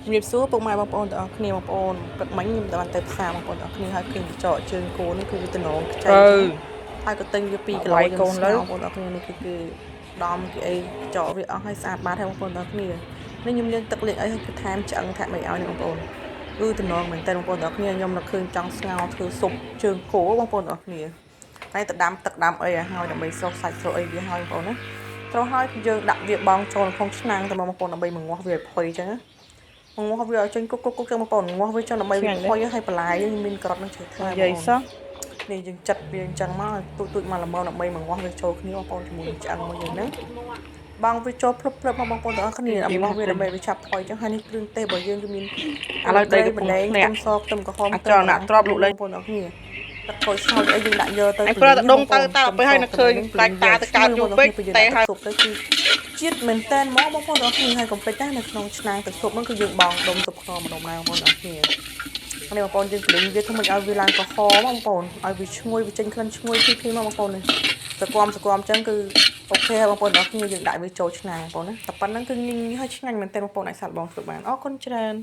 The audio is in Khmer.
ជំរាបសួរពុកម៉ែបងប្អូនទាំងអស់គ្នាបងប្អូនព្រឹកមិញខ្ញុំបានទៅផ្សារបងប្អូនទាំងអស់គ្នាហើយឃើញកញ្ចក់ជើងគោនេះគឺវាតំណងខ្ចីហើយក៏ទិញវា2គីឡូយកូនលើបងប្អូនទាំងអស់គ្នានេះគឺដំគេអីកញ្ចក់វាអស់ហើយស្អាតបាតហើយបងប្អូនទាំងអស់គ្នានេះខ្ញុំលាងទឹកលាងអីហើយគឺថែមឆ្អឹងថែមអីឲ្យនេះបងប្អូនគឺតំណងមែនតើបងប្អូនទាំងអស់គ្នាខ្ញុំនឹកឃើញចង់ស្ងោរធ្វើស៊ុបជើងគោបងប្អូនទាំងអស់គ្នាហើយទៅដាំទឹកដាំអីឲ្យហើយដើម្បីសុខសាច់ស្រួលអីវាហើយបងប្អូនណាត្រូវហើយគឺយើងដាក់វាបងចូលក្នុងឆ្នាំងទៅបងប្អូនដើម្បីមកងាស់វាឲ្យផុយចឹងណាងាស់វាឲ្យចេញគុកចឹងបងប្អូនងាស់វាចឹងដើម្បីវាផុយឲ្យបន្លែយើងមានក្រូចនឹងជ្រើថ្លានិយាយសោះនេះយើងចាត់វាអញ្ចឹងមកទូចមកល្មមដើម្បីមកងាស់វាចូលគ្នាបងប្អូនជាមួយនឹងឆ្អឹងមួយយើងហ្នឹងបងវាចូលភ្លឹបមកបងប្អូនទាំងអស់គ្នាអំមកវាដើម្បីវាឆាប់ផុយចឹងហើយនេះគ្រឿងទេសរបស់យើងគឺមានឥឡូវដីកំលែងខ្ទឹមសខ្ទឹមក្រហមអចលដាក់ទ្របលក់លេងបងប្អូនទាំងអស់គ្នាទឹកខូចស្ងោចអីយើងដាក់យកទៅព្រោះតែដងទៅពេលហើយនឹកឃើញផ្លាច់តាទៅកើតយូរពេកតែហើយស៊ុបទៅគឺជាតិមែនតែនមកបងប្អូនទាំងអស់គ្នាហើយកុំភ្លេចដែរនៅក្នុងឆ្នាំងទឹកស៊ុបហ្នឹងគឺយើងបងដុំស៊ុបខ្នុរម្ដងដែរបងប្អូនទាំងអស់គ្នានេះបងប្អូនយើងក្លិញវាធ្វើមិនឲ្យវាឡើងក្រហមបងប្អូនឲ្យវាឈ្ងុយវាចេញក្លិនឈ្ងុយពីមកបងប្អូននេះសគមអញ្ចឹងគឺអូខេហើយបងប្អូនទាំងអស់គ្នាយើងដាក់វាចូលឆ្នាំងបងប្អូនណាតែប៉ុណ្្នឹងគឺញញហើយឆ្ងាញ់មែនតើបងប្អូនអាចសាកបងធ្វើបានអរគុណច្រើន